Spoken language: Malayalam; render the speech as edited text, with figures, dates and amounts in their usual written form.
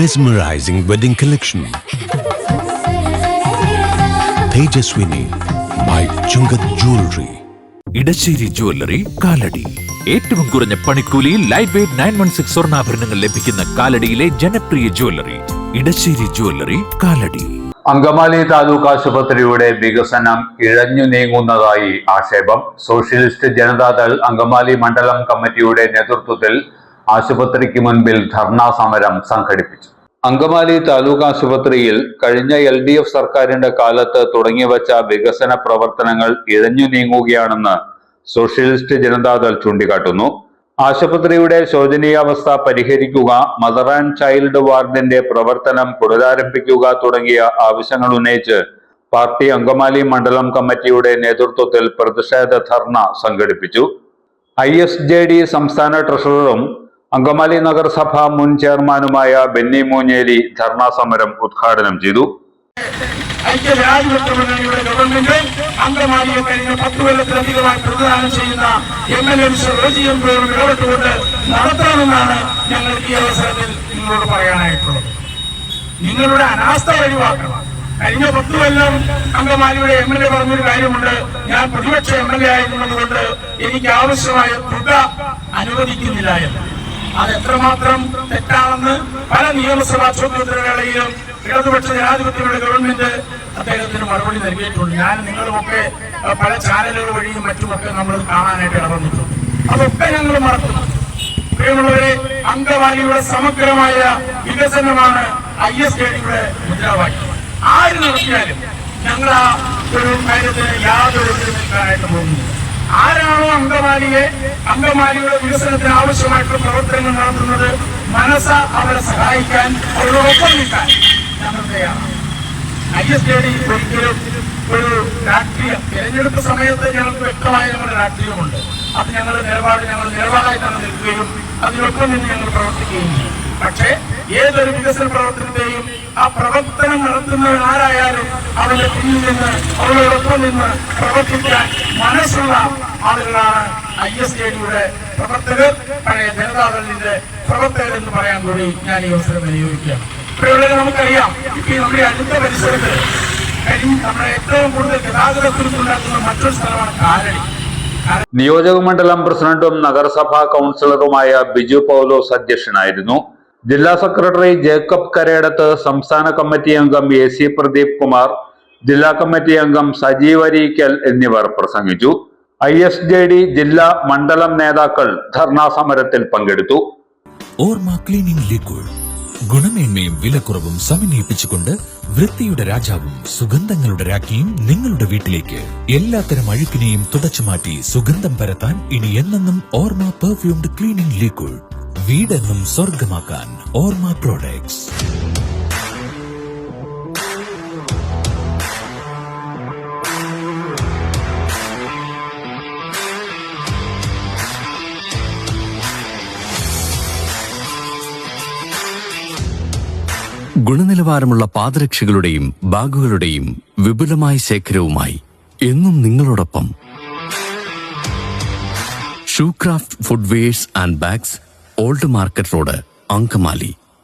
Mesmerizing wedding collection. Tejaswini by Chungat Jewelry. Edassery jewellery Kalady. ഏറ്റവും കുറഞ്ഞ പണിക്കൂലിയിൽ ലൈറ്റ് വെയ്റ്റ് 916 സ്വർണ്ണാഭരണങ്ങൾ ലഭിക്കുന്ന കാലടിയിലെ ജനപ്രിയ ജ്വല്ലറി ഇടശ്ശേരി ജ്വല്ലറി കാലടി. അങ്കമാലി താലൂക്ക് ആശുപത്രിയുടെ വികസനം ഇഴഞ്ഞു നീങ്ങുന്നതായി ആക്ഷേപം. സോഷ്യലിസ്റ്റ് ജനതാദൾ അങ്കമാലി മണ്ഡലം കമ്മിറ്റിയുടെ നേതൃത്വത്തിൽ ആശുപത്രിക്ക് മുൻപിൽ ധർണാ സമരം സംഘടിപ്പിച്ചു. അങ്കമാലി താലൂക്ക് ആശുപത്രിയിൽ കഴിഞ്ഞ LDF സർക്കാരിന്റെ കാലത്ത് തുടങ്ങിവച്ച വികസന പ്രവർത്തനങ്ങൾ ഇഴഞ്ഞു നീങ്ങുകയാണെന്ന് സോഷ്യലിസ്റ്റ് ജനതാദൾ ചൂണ്ടിക്കാട്ടുന്നു. ആശുപത്രിയുടെ ശോചനീയാവസ്ഥ പരിഹരിക്കുക, മദർ ആൻഡ് ചൈൽഡ് വാർഡിന്റെ പ്രവർത്തനം പുനരാരംഭിക്കുക തുടങ്ങിയ ആവശ്യങ്ങൾ ഉന്നയിച്ച് പാർട്ടി അങ്കമാലി മണ്ഡലം കമ്മിറ്റിയുടെ നേതൃത്വത്തിൽ പ്രതിഷേധ ധർണ സംഘടിപ്പിച്ചു. ISJD സംസ്ഥാന ട്രഷററും അങ്കമാലി നഗരസഭ മുൻ ചെയർമാനുമായ ബെന്നി മൂഞ്ഞേലി ധർണാ സമരം ഉദ്ഘാടനം ചെയ്തു. ഐക്യരാജ്യമുന്നണിയുടെ ഗവൺമെന്റ് അങ്കമാലിയെ കഴിഞ്ഞ 10 കൊല്ലത്തിലധികമായി പ്രതിദാനം ചെയ്യുന്ന ഇടപെട്ടുകൊണ്ട് നടത്തണമെന്നാണ് ഞങ്ങൾക്ക് ഈ അവസരത്തിൽ നിങ്ങളോട് പറയാനായിട്ടുള്ളത്. നിങ്ങളുടെ അനാസ്ഥ ഒഴിവാക്കണം. കഴിഞ്ഞ 10 കൊല്ലം അങ്കമാലിയുടെ MLA പറഞ്ഞൊരു കാര്യമുണ്ട്, ഞാൻ പ്രതിപക്ഷ MLA ആയിരുന്നതുകൊണ്ട് എനിക്ക് ആവശ്യമായ തുക അനുവദിക്കുന്നില്ല എന്ന്. അത് എത്രമാത്രം തെറ്റാണെന്ന് പല നിയമസഭാ ചോദ്യോത്തരവേളയിലും ഇടതുപക്ഷ ജനാധിപത്യങ്ങളുടെ ഗവൺമെന്റ് അദ്ദേഹത്തിന് മറുപടി നൽകിയിട്ടുണ്ട്. ഞാൻ നിങ്ങളുമൊക്കെ പല ചാനലുകൾ വഴിയും മറ്റുമൊക്കെ നമ്മൾ കാണാനായിട്ട് ഇടവന്നിട്ടുണ്ട്. അതൊക്കെ ഞങ്ങൾ മറക്കുന്നു. പ്രിയമുള്ളവരെ, അങ്കമാലിയുടെ സമഗ്രമായ വികസനമാണ് ISJDയുടെ മുദ്രാവാക്യം. ആര് നടത്തിയാലും ഞങ്ങൾ ആ ഒരു കാര്യത്തിന് യാതൊരു നിൽക്കാനായിട്ട് പോകുന്നു. ആരാണോ അങ്കമാലിയുടെ വികസനത്തിന് ആവശ്യമായിട്ടുള്ള പ്രവർത്തനങ്ങൾ നടത്തുന്നത്, അവരെ സഹായിക്കാൻ, അവരോടൊപ്പം നിൽക്കാൻ ഞങ്ങൾ തയ്യാറാണ്. ISJD ഒരിക്കലും ഒരു രാഷ്ട്രീയം, തെരഞ്ഞെടുപ്പ് സമയത്ത് ഞങ്ങൾക്ക് വ്യക്തമായ ഞങ്ങളുടെ രാഷ്ട്രീയമുണ്ട്. അത് ഞങ്ങളുടെ നിലപാടായി തന്നെ നിൽക്കുകയും അതിനൊപ്പം നിന്ന് ഞങ്ങൾ പ്രവർത്തിക്കുകയും ചെയ്യും. പക്ഷേ ഏതൊരു വികസന പ്രവർത്തനത്തെയും ആ പ്രവർത്തനം നടത്തുന്നവൻ ആരായാലും അവരുടെ പിന്നിൽ നിന്ന്, അവരോടൊപ്പം നിന്ന് പ്രവർത്തിക്കാൻ മനസ്സുള്ള ആളുകളാണ് ISJDയുടെ പ്രവർത്തകർ, പഴയ ജനതാദളിന്റെ പ്രവർത്തകർ എന്ന് പറയാൻ കൂടി ഞാൻ ഈ അവസരം വിനിയോഗിക്കുകയാണ്. ഇപ്പോഴുള്ളത് നമുക്കറിയാം, ഇപ്പൊ നമ്മുടെ അടുത്ത പരിസരത്ത് നമ്മുടെ ഏറ്റവും കൂടുതൽ ഗതാഗതക്കുറിച്ചുണ്ടാക്കുന്ന മറ്റൊരു സ്ഥലമാണ് കാലടി. നിയോജക മണ്ഡലം പ്രസിഡന്റും നഗരസഭാ കൗൺസിലറുമായ ബിജു പൗലോസ് അധ്യക്ഷനായിരുന്നു. ജില്ലാ സെക്രട്ടറി ജേക്കബ് കരേടത്ത്, സംസ്ഥാന കമ്മിറ്റി അംഗം AC പ്രദീപ് കുമാർ, ജില്ലാ കമ്മിറ്റി അംഗം സജീവ് അരീക്കൽ എന്നിവർ പ്രസംഗിച്ചു. ISJD ജില്ലാ മണ്ഡലം നേതാക്കൾ ധർണാ സമരത്തിൽ പങ്കെടുത്തു. ഓർമ്മ ക്ലീനിംഗ് ലിക്വിഡ് ഗുണമേന്മയും വിലക്കുറവും സമന്വയിപ്പിച്ചുകൊണ്ട് വൃത്തിയുടെ രാജാവും സുഗന്ധങ്ങളുടെ രാജ്ഞിയും നിങ്ങളുടെ വീട്ടിലേക്ക്. എല്ലാത്തരം അഴുക്കിനെയും തുടച്ചുമാറ്റി സുഗന്ധം പരത്താൻ ഇനി എന്നെന്നും ഓർമ്മ പെർഫ്യൂംഡ് ക്ലീനിംഗ് ലിക്വിഡ്. വീടെന്നും സ്വർഗമാക്കാൻ ഓർമ്മ പ്രോഡക്ട്സ്. ഗുണനിലവാരമുള്ള പാദരക്ഷകളുടെയും ബാഗുകളുടെയും വിപുലമായ ശേഖരവുമായി എന്നും നിങ്ങളോടൊപ്പം Shoecraft footwears and bags, old market road, Angamaly.